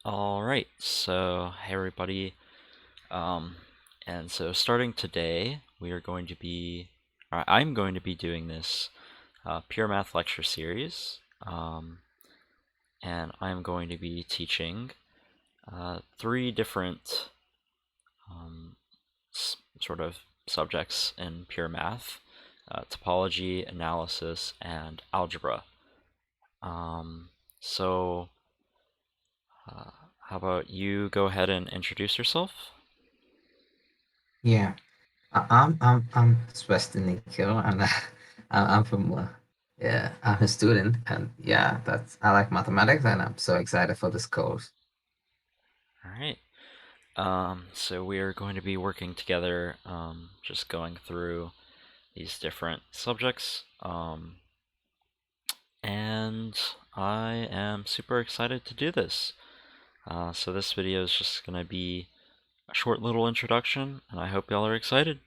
Alright, so hey everybody, and so starting today, I'm going to be doing this Pure Math lecture series, and I'm going to be teaching three different sort of subjects in pure math: topology, analysis, and algebra. So how about you go ahead and introduce yourself? Yeah, I'm Sweston Nikhil, and I'm from I'm a student, and yeah, that's I like mathematics, and I'm so excited for this course. Alright. So we are going to be working together, just going through these different subjects, and I am super excited to do this. So this video is just going to be a short little introduction, and I hope y'all are excited.